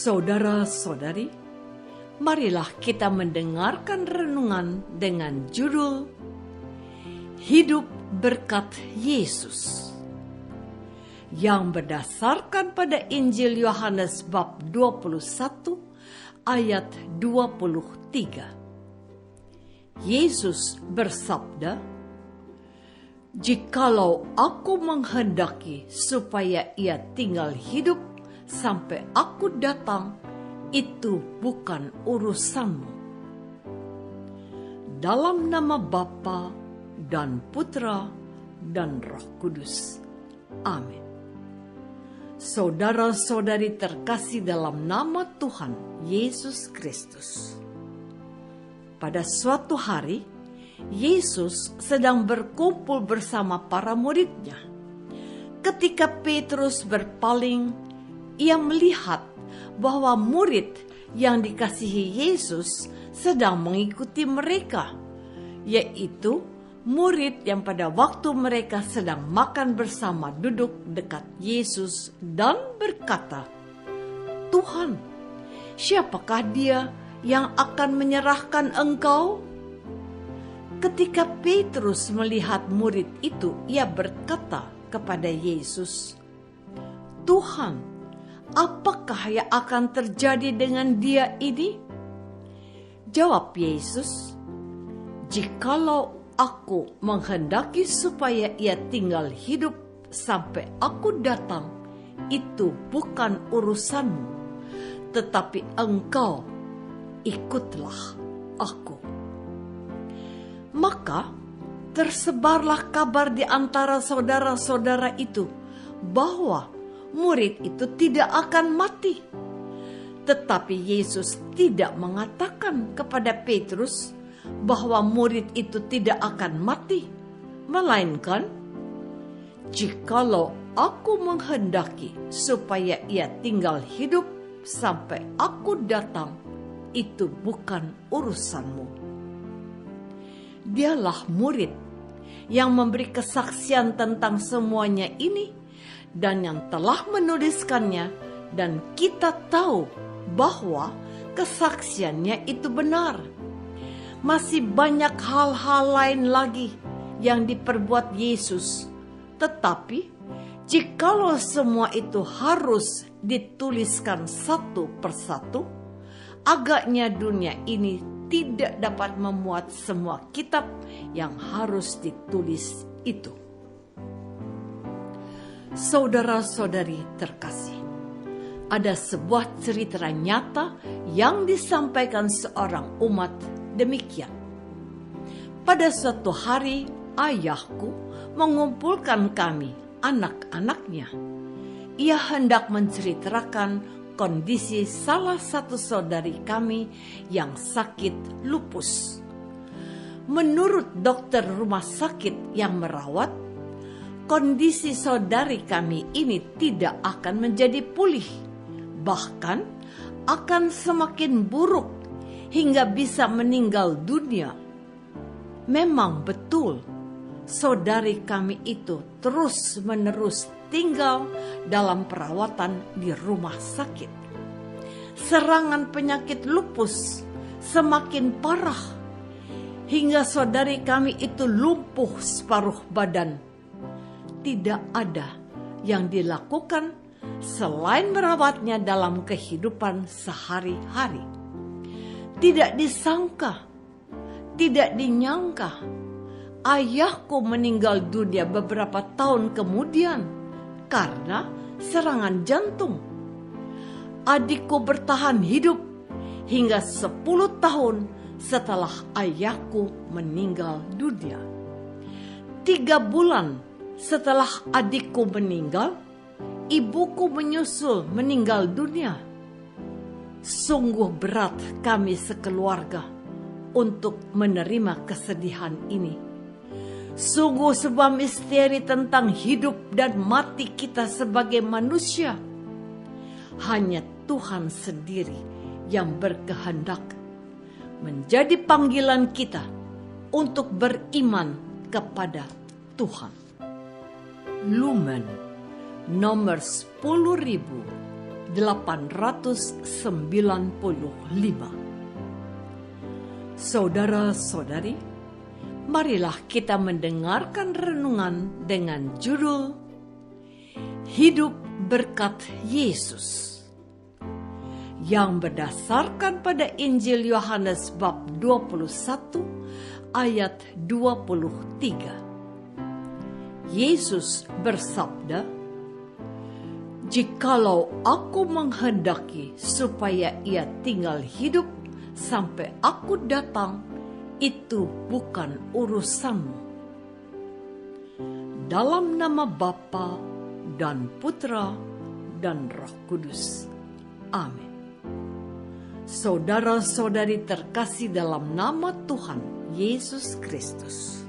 Saudara-saudari, marilah kita mendengarkan renungan dengan judul Hidup Berkat Yesus, yang berdasarkan pada Injil Yohanes bab 21 ayat 23. Yesus bersabda, "Jikalau aku menghendaki supaya ia tinggal hidup sampai aku datang, itu bukan urusanmu." Dalam nama Bapa dan Putra dan Roh Kudus. Amin. Saudara-saudari terkasih dalam nama Tuhan Yesus Kristus. Pada suatu hari, Yesus sedang berkumpul bersama para muridnya. Ketika Petrus berpaling, ia melihat bahwa murid yang dikasihi Yesus sedang mengikuti mereka, yaitu murid yang pada waktu mereka sedang makan bersama duduk dekat Yesus dan berkata, "Tuhan, siapakah dia yang akan menyerahkan Engkau?" Ketika Petrus melihat murid itu, ia berkata kepada Yesus, "Tuhan, apakah yang akan terjadi dengan dia ini?" Jawab Yesus, "Jikalau aku menghendaki supaya ia tinggal hidup sampai aku datang, itu bukan urusanmu, tetapi engkau ikutlah aku." Maka tersebarlah kabar di antara saudara-saudara itu bahwa murid itu tidak akan mati. Tetapi Yesus tidak mengatakan kepada Petrus bahwa murid itu tidak akan mati, melainkan, "Jikalau aku menghendaki supaya ia tinggal hidup sampai aku datang, itu bukan urusanmu." Dialah murid yang memberi kesaksian tentang semuanya ini dan yang telah menuliskannya, dan kita tahu bahwa kesaksiannya itu benar. Masih banyak hal-hal lain lagi yang diperbuat Yesus, tetapi jikalau semua itu harus dituliskan satu persatu, agaknya dunia ini tidak dapat memuat semua kitab yang harus ditulis itu. Saudara-saudari terkasih, ada sebuah cerita nyata yang disampaikan seorang umat demikian. Pada suatu hari, ayahku mengumpulkan kami, anak-anaknya. Ia hendak menceritakan kondisi salah satu saudari kami yang sakit lupus. Menurut dokter rumah sakit yang merawat, kondisi saudari kami ini tidak akan menjadi pulih, bahkan akan semakin buruk hingga bisa meninggal dunia. Memang betul, saudari kami itu terus-menerus tinggal dalam perawatan di rumah sakit. Serangan penyakit lupus semakin parah hingga saudari kami itu lumpuh separuh badan. Tidak ada yang dilakukan selain merawatnya dalam kehidupan sehari-hari. Tidak disangka, tidak dinyangka, ayahku meninggal dunia beberapa tahun kemudian karena serangan jantung. Adikku bertahan hidup hingga 10 tahun setelah ayahku meninggal dunia. 3 bulan setelah adikku meninggal, ibuku menyusul meninggal dunia. Sungguh berat kami sekeluarga untuk menerima kesedihan ini. Sungguh sebuah misteri tentang hidup dan mati kita sebagai manusia. Hanya Tuhan sendiri yang berkehendak. Menjadi panggilan kita untuk beriman kepada Tuhan. Lumen nomor 10.000 Saudara-saudari, marilah kita mendengarkan renungan dengan judul Hidup Berkat Yesus, yang berdasarkan pada Injil Yohanes bab 21 ayat 23. Yesus bersabda, "Jikalau aku menghendaki supaya ia tinggal hidup sampai aku datang, itu bukan urusanmu." Dalam nama Bapa dan Putra dan Roh Kudus. Amin. Saudara-saudari terkasih dalam nama Tuhan Yesus Kristus.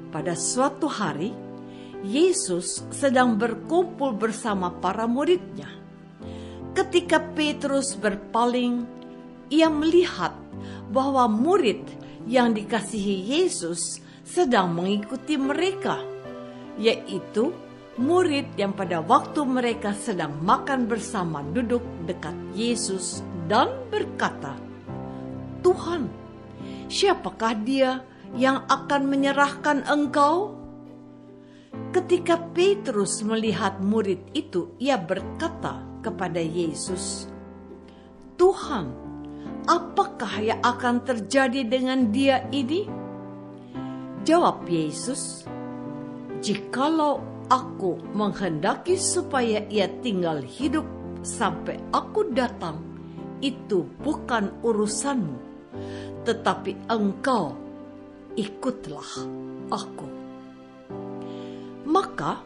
Pada suatu hari, Yesus sedang berkumpul bersama para muridnya. Ketika Petrus berpaling, ia melihat bahwa murid yang dikasihi Yesus sedang mengikuti mereka, yaitu murid yang pada waktu mereka sedang makan bersama duduk dekat Yesus dan berkata, "Tuhan, siapakah dia yang akan menyerahkan Engkau?" Ketika Petrus melihat murid itu, ia berkata kepada Yesus, "Tuhan, apakah yang akan terjadi dengan dia ini?" Jawab Yesus, "Jikalau aku menghendaki supaya ia tinggal hidup sampai aku datang, itu bukan urusanmu, tetapi engkau ikutlah aku." Maka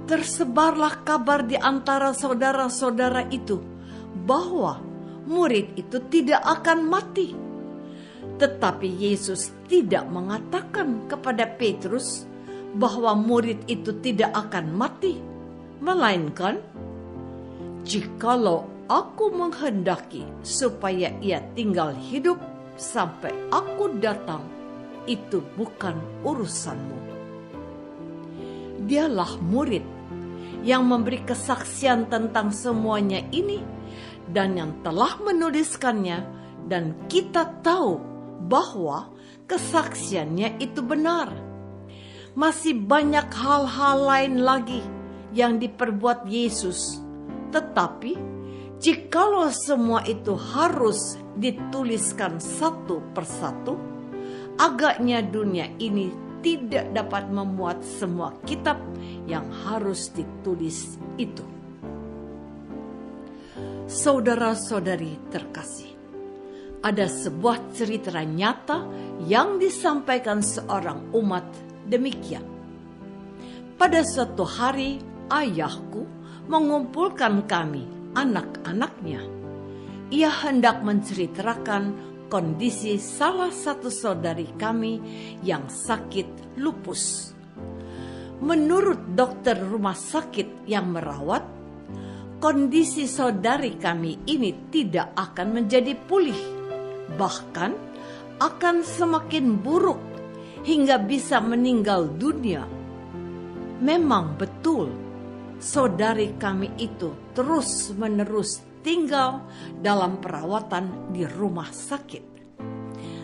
tersebarlah kabar di antara saudara-saudara itu bahwa murid itu tidak akan mati. Tetapi Yesus tidak mengatakan kepada Petrus bahwa murid itu tidak akan mati, melainkan, "Jikalau aku menghendaki supaya ia tinggal hidup sampai aku datang, itu bukan urusanmu." Dialah murid yang memberi kesaksian tentang semuanya ini dan yang telah menuliskannya, dan kita tahu bahwa kesaksiannya itu benar. Masih banyak hal-hal lain lagi yang diperbuat Yesus, tetapi jikalau semua itu harus dituliskan satu persatu, agaknya dunia ini tidak dapat memuat semua kitab yang harus ditulis itu. Saudara-saudari terkasih, ada sebuah cerita nyata yang disampaikan seorang umat demikian. Pada suatu hari, ayahku mengumpulkan kami, anak-anaknya. Ia hendak menceritakan kondisi salah satu saudari kami yang sakit lupus. Menurut dokter rumah sakit yang merawat, kondisi saudari kami ini tidak akan menjadi pulih, bahkan akan semakin buruk hingga bisa meninggal dunia. Memang betul, saudari kami itu terus-menerus tinggal dalam perawatan di rumah sakit.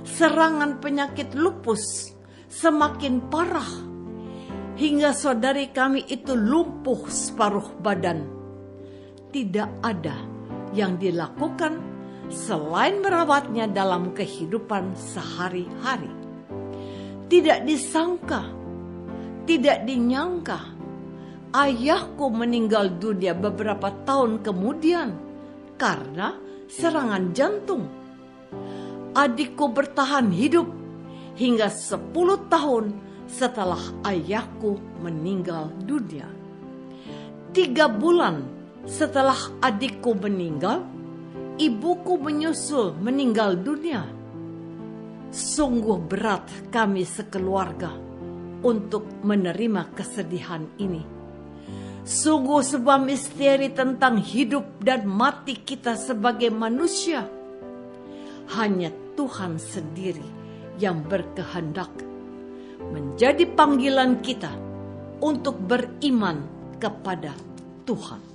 Serangan penyakit lupus semakin parah hingga saudari kami itu lumpuh separuh badan. Tidak ada yang dilakukan selain merawatnya dalam kehidupan sehari-hari. Tidak disangka, tidak dinyangka, ayahku meninggal dunia beberapa tahun kemudian karena serangan jantung. Adikku bertahan hidup hingga 10 tahun setelah ayahku meninggal dunia. 3 bulan setelah adikku meninggal, ibuku menyusul meninggal dunia. Sungguh berat kami sekeluarga untuk menerima kesedihan ini. Sungguh sebuah misteri tentang hidup dan mati kita sebagai manusia. Hanya Tuhan sendiri yang berkehendak. Menjadi panggilan kita untuk beriman kepada Tuhan.